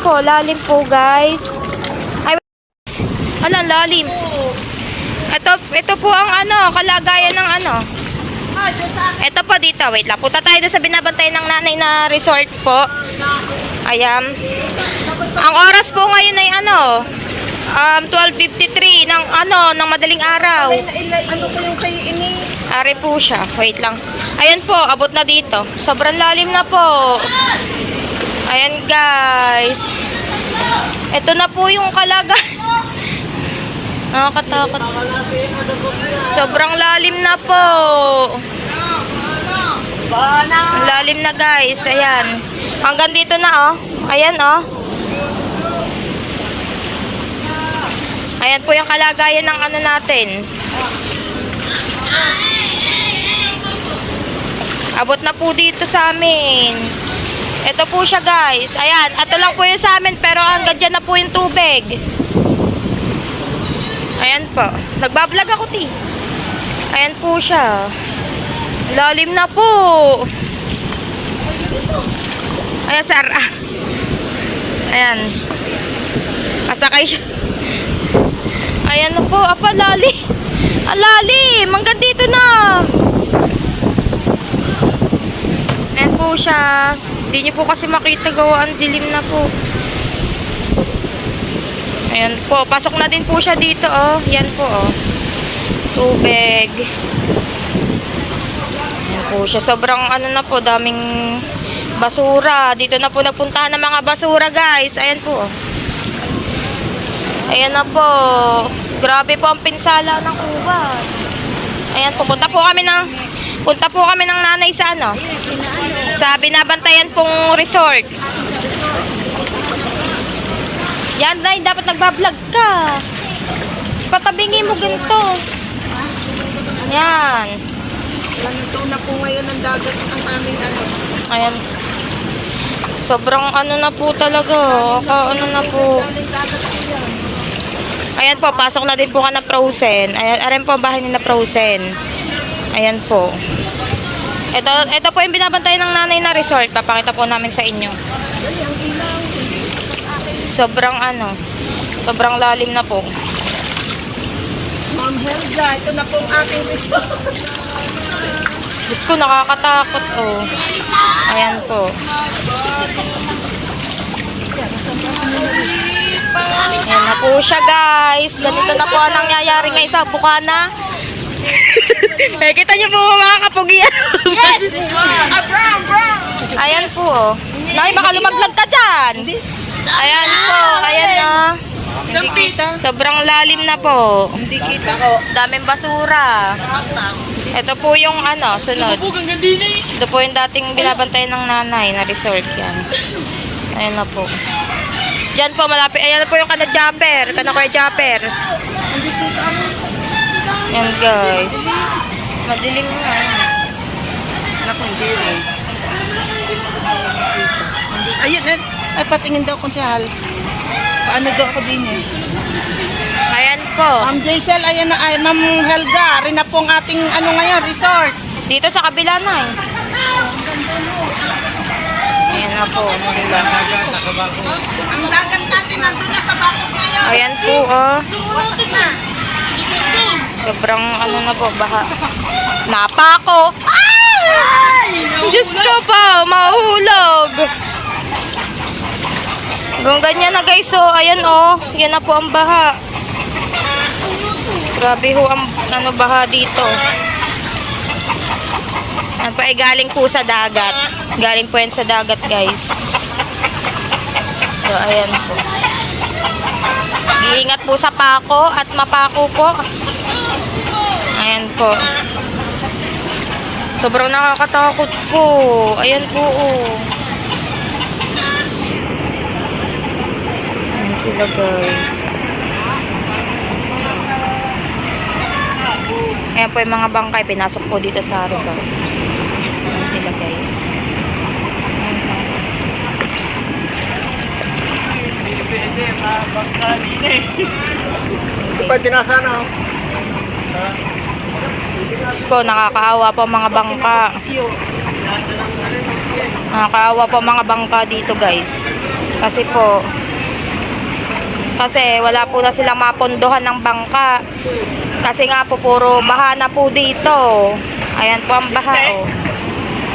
po, lalim po guys. Ay, ano, lalim. Ito po ang ano, kalagayan ng ano. Ito po dito, wait lang. Punta tayo doon sa binabantay ng nanay na resort po. Ayan. Ang oras po ngayon ay ano, 12:53 ng ano, ng madaling araw. Ano ko yung kay ini? Ari po siya. Wait lang. Ayan po, abot na dito. Sobrang lalim na po. Ayan guys. Ito na po yung kalagayan. Nakakatakot. Sobrang lalim na po. Ang lalim na guys. Ayan. Hanggang dito na oh. Ayan oh. Ayan po yung kalagayan ng ano natin. Abot na po dito sa amin. Ito po siya guys. Ayan. Ito lang po yung sa amin pero hanggang dyan na po yung tubig. Ayan po. Nagbablog ako, ti. Ayan po siya. Lalim na po. Ayan, Sarah. Ayan. Masakay siya. Ayan na po. Apa, lalim. Ang lalim. Hanggang dito na. Ayan po siya. Hindi niyo po kasi makita gawaan. Dilim na po. Ayan po, pasok na din po siya dito, oh. Yan po, oh. Tubig. Ayan po siya. Sobrang ano na po, daming basura. Dito na po nagpuntahan ng mga basura, guys. Ayan po, oh. Ayan na po. Grabe po ang pinsala ng uban. Ayan po, punta po kami ng nanay sa ano? Sa binabantayan pong resort. Yan, Nay, dapat nagbablog ka. Patabingi mo ganito. Yan. Lanito na po ngayon ang dagat ang aming ano. Ayan. Sobrang ano na po talaga. Ano na po. Ayan po, pasok na din po ka na Frozen. Ayan po ang bahay ni na Frozen. Ayan po. Ito po yung binabantayan ng nanay na resort. Papakita po namin sa inyo. Sobrang lalim na po. Ma'am Helga, ito na po ang aking resort. Diyos ko, nakakatakot, oh. Ayan po. Ayan na po siya, guys. Ganito na po ang nangyayari ngayon sa Bukana. Kita niyo po mga kapugian. Yes! Ayan po, oh. Nay, baka lumaglag ka dyan. Ayan po, ayan na. Hindi kita. Sobrang lalim na po. Hindi kita ko. Daming basura. Ito po yung ano, sunod. Ito po yung dating binabantayan ng nanay na resort yan. Ayan na po. Diyan po malapit. Ayan na po yung kana-jumper. Kana-kuya jumper. Ayan guys. Madilim na. Naku, hindi rin. Ayun, ay patingin daw kung sihal. Paano daw ako din eh. Ayan po. Ma'am Jaisel, ayan na, ay Ma'am Helga, rin na po ang ating ano ngayon, resort. Dito sa kabila na eh. Ayan na po. Ang dagat natin nandun na sa bakod ngayon. Ayan po, oh. Wasak na. Sobrang ano na po, baha. Napako. Ay! Diyos ko po, mahuhulog. Kung ganyan na guys, so ayan oh, yan na po ang baha. Grabe ho ang ano, baha dito. Yan po ay galing po sa dagat. Galing po yan sa dagat guys. So ayan po. Giingat po sa pako at mapako po. Ayan po. Sobrang nakakatakot po. Ayan po oh. Sila guys. Ayan po yung mga bangkay. Pinasok po dito sa resort. Ayan sila guys. Ito pa tinasana. Diyos ko, nakakaawa po mga bangka. Nakakaawa po mga bangka dito guys. Kasi wala po na silang mapondohan ng bangka. Kasi nga po puro baha na po dito. Ayan po ang baha, oh.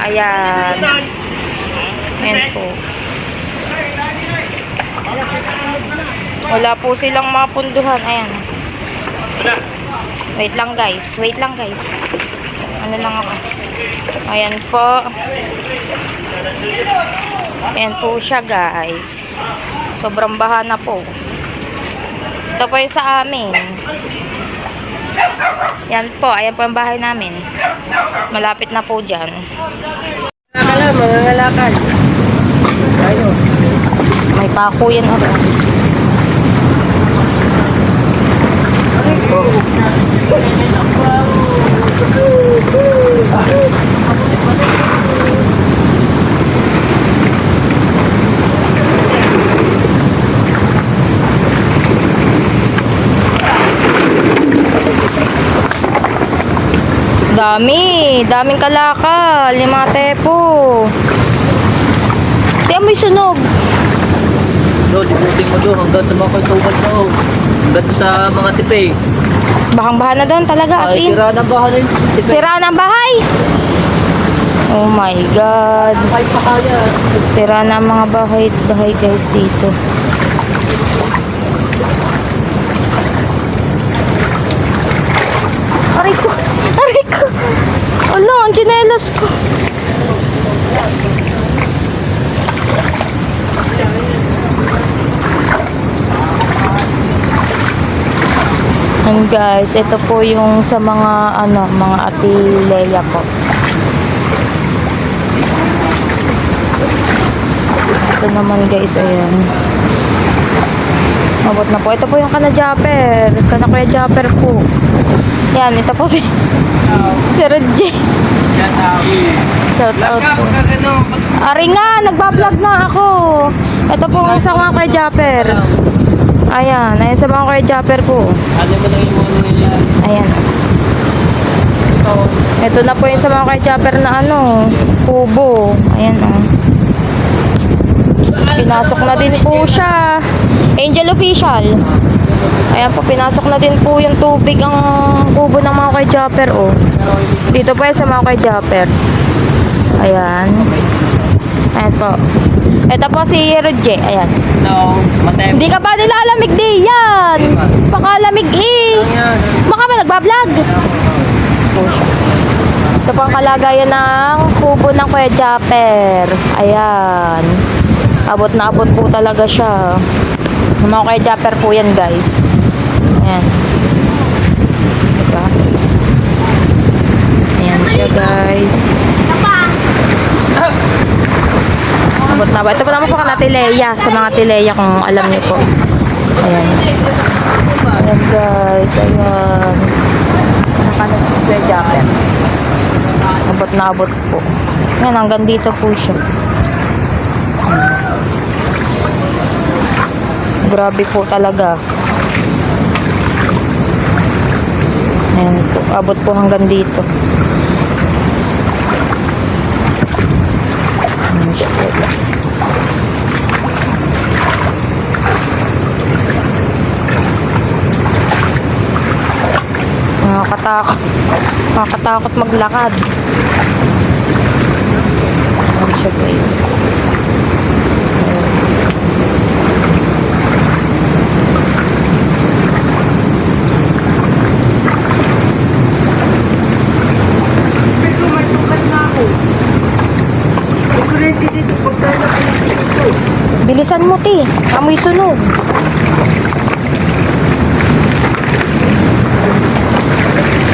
Ayan. Ayan po. Wala po silang mapondohan. Ayan. Wait lang guys. Ano lang ako. Ayan po. Ayan po siya guys. Sobrang baha na po. Ito po yung sa amin. Yan po. Ayan po ang bahay namin. Malapit na po dyan. Mga ngalakad. Ayun. May pako yan. Daming kalakal, yung mga tepo. Tiyan may sunog. Doon, ikutin mo doon hanggang sa mga kultuman doon. Hanggang sa mga tipe. Bahang-baha na doon talaga, as Ay, in. sira ng bahay na yung tipe. Sira ng bahay. Oh my God. Kahit pa kaya. Sira na ang mga bahay guys dito. Aray ko. Ala, ang tsinelas ko. And guys, ito po yung sa mga mga ati Leia po. Ito naman guys, ayan. Mabot na po. Ito po yung kana Kuya Japper po. Yan, ito po si Sir J. Shout out po. Ari nga, nagbablog na ako. Ito po yung sa mga Kuya Japper. Ayan, sa mga Kuya Japper po. Ano mo lang yung mga nila. Ayan. Ito na po yung sa mga Kuya Japper na kubo. Ayan Pinasok na din po siya. Angel Official. Ayan po, pinasok na din po yung tubig ang kubo ng mga Kuya Japper, oh. Dito po yan sa mga Kuya Japper. Ayan. Ayan po. Ito po si Roger. Ayan. No, matay. Hindi ka ba nilalamig di yan? Pakalamig Baka ba nagbablog? Ito po ang kalagayan ng kubo ng Kuya Japper. Ayan. Abot na abot po talaga siya. Yung mga Kuya Japper po yan guys. Ayan. Diba? Ayan siya guys. Abot na abot. Ito po naman po kana Tileya. Sa mga Tileya kung alam niyo po. Ayan. Ayan guys. Ayan. Nakano si Kuya Japper. Abot na abot po. Ayan, hanggang dito po siya. Grabe po talaga. Ayan po. Abot po hanggang dito. Ayan siya guys. Nakakatakot maglakad. Ayan siya guys. Bilisan mo, ti. Amoy sunog.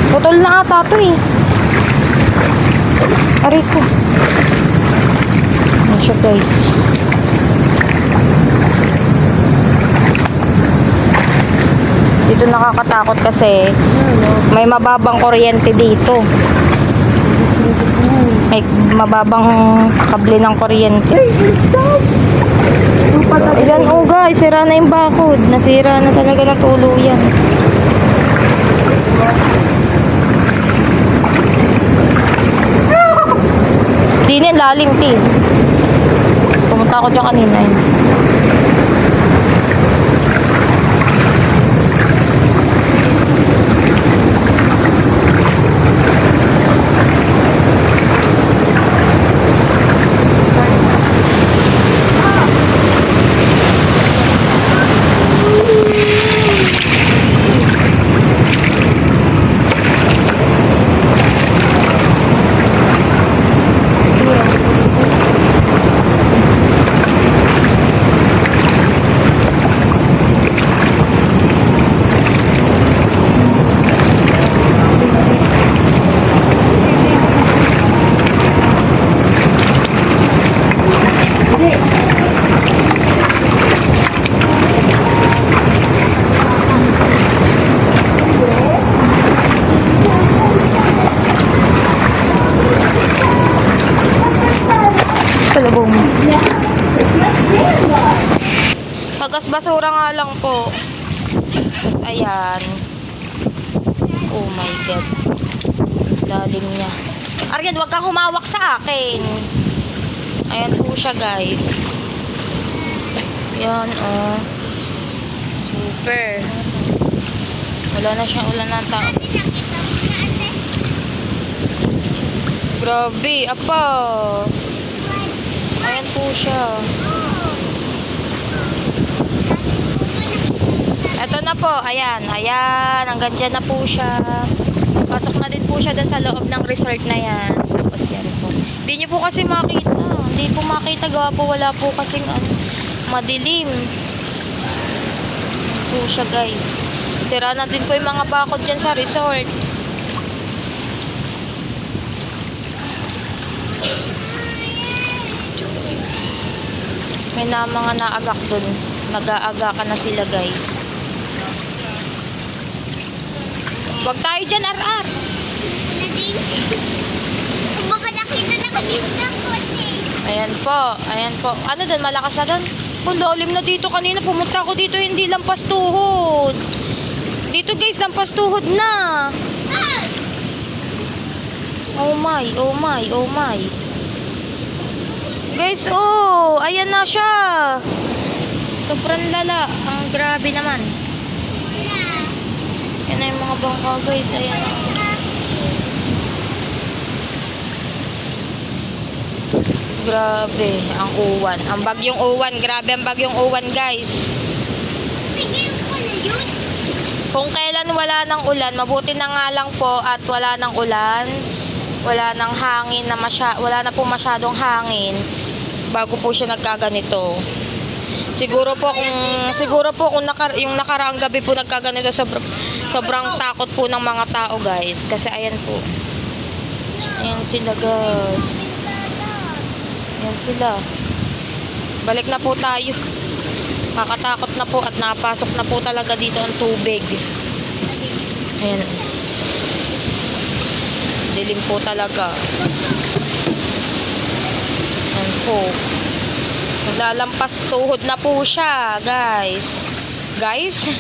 Putol na ata to eh. Aray ko. Ayan siya guys. Dito nakakatakot kasi may mababang kuryente dito. May mababang kable ng kuryente. Ayan, oh guys, sira na yung bakod. Nasira na talaga ng tuluyan. Di na lalim, ti. Pumunta ako dyan kanina. Bagas basura nga lang po. Tapos ayan. Oh my God. Lalim niya. Aryan, wag kang humawak sa akin. Ayan po siya, guys. Yan, oh. Super. Wala na siyang ulan ng tao. Grabe, apa. Ayan po siya. Ito na po, ayan. Ayan, hanggang dyan na po siya. Pasok na din po siya doon sa loob ng resort na yan. Tapos yan po. Hindi nyo po kasi makita. Hindi po makita. Gawa po, wala po kasing madilim. Yan po siya, guys. Sira na din po yung mga bakod dyan sa resort. May mga naagak dun. Nag-aagakan na sila, guys. Huwag tayo dyan, ar-ar. Baka nakita na kami ng kote. Ayan po. Ayan po. Ano dun? Malakas na dun? Kung lalim na dito kanina. Pumunta ako dito. Hindi lampas tuhod. Dito, guys. Lampas tuhod na. Oh my. Oh my. Oh my. Guys, oh. Ayan na siya. Sobrang lala. Ang grabe naman. Yan na yung mga bangka, guys. Ayan na. Grabe, ang uwan. Ang bagyong uwan. Grabe ang bagyong uwan, guys. Tingin ko na yun. Kung kailan wala ng ulan, mabuti na nga lang po at wala ng ulan. Wala ng hangin na wala na po masyadong hangin bago po siya nagkaganito. Siguro po kung yung nakaraang gabi po nagkaganito, sobrang takot po ng mga tao, guys. Kasi ayan po. Ayan sila, guys. Ayan sila. Balik na po tayo. Kakatakot na po at napasok na po talaga dito ang tubig. Ayan. Dilim po talaga. Ayan po. Naglalampas tuhod na po siya, guys. Guys.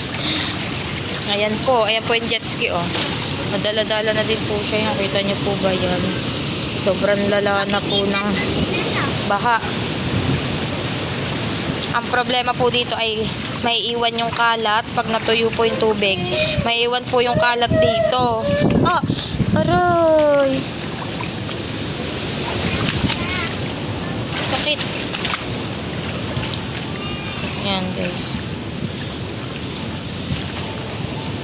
Ayan po. Ayan po yung jet ski, oh. Madala-dala na din po siya. Nakita niyo po ba yan? Sobrang lala na po ng baha. Ang problema po dito ay may iwan yung kalat pag natuyo po yung tubig. May iwan po yung kalat dito. Ah, aray. Sakit. Yan, guys.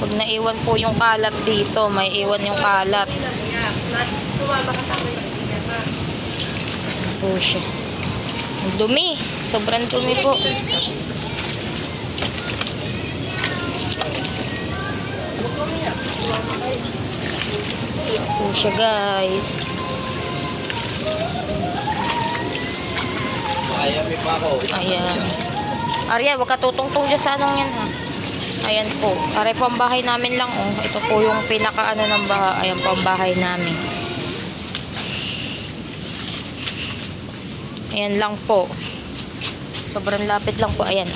Pag naiwan po yung kalat dito, may iwan yung kalat. Po siya. Ang dumi. Sobrang dumi po. Po siya, guys. Ayan. Arya, wag ka tutungtong dyan sa anong yan, ha. Ayan po. Aray po ang bahay namin lang, oh. Ito po yung pinaka ng bahay. Ayan po ang bahay namin. Ayan lang po. Sobrang lapit lang po. Ayan.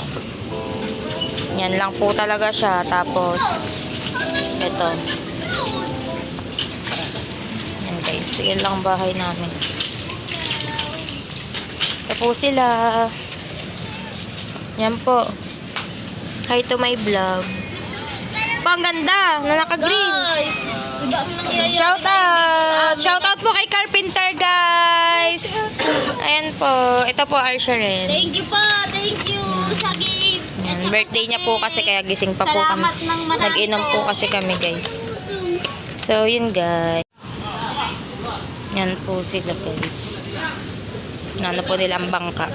Yan lang po talaga siya. Tapos, ito. Ayan, guys. Yan lang ang bahay namin. Ito po sila. Yan po. Hi to my vlog. Pang ganda na naka-green. Guys, iba mo nangyayari. Shout out! Shout out po kay Carpenter, guys. Ayan po. Ito po, Arsha rin. Thank you po. Thank you sa games. Ayan, birthday niya po kasi kaya gising pa po kami. Salamat ng marami Nag-inom po kasi kami, guys. So, yun, guys. Yan po sila, guys. Nano po nila ang bangka.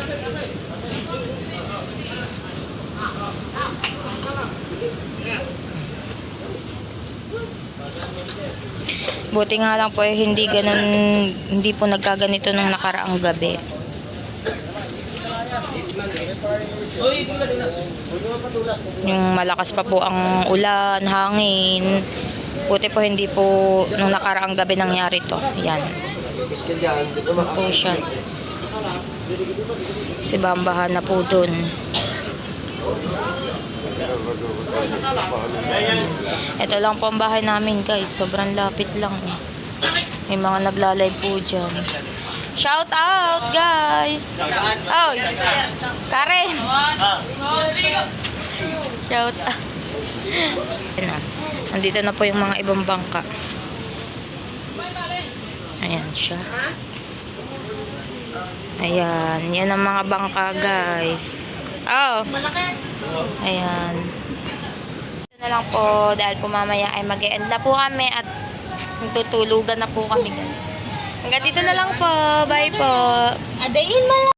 Buti nga lang po hindi po nagkaganito nung nakaraang gabi. Yung malakas pa po ang ulan, hangin. Buti po hindi po nung nakaraang gabi nangyari to. Yan. Yan po siya. Kasi bambahan na po dun. Ito lang po ang bahay namin guys. Sobrang lapit lang. May mga nagla-live po dyan. Shout out guys! Oh, Karen! Shout out. Ayan na. Nandito na po yung mga ibang bangka. Ayan siya. Ayan. Yan ang mga bangka guys. Oh. Ayan. Ito na lang po dahil po mamaya ay mag-e-end na po kami at magtutulugan na po kami guys. Hanggang dito na lang po. Bye po. Adayin mo lang.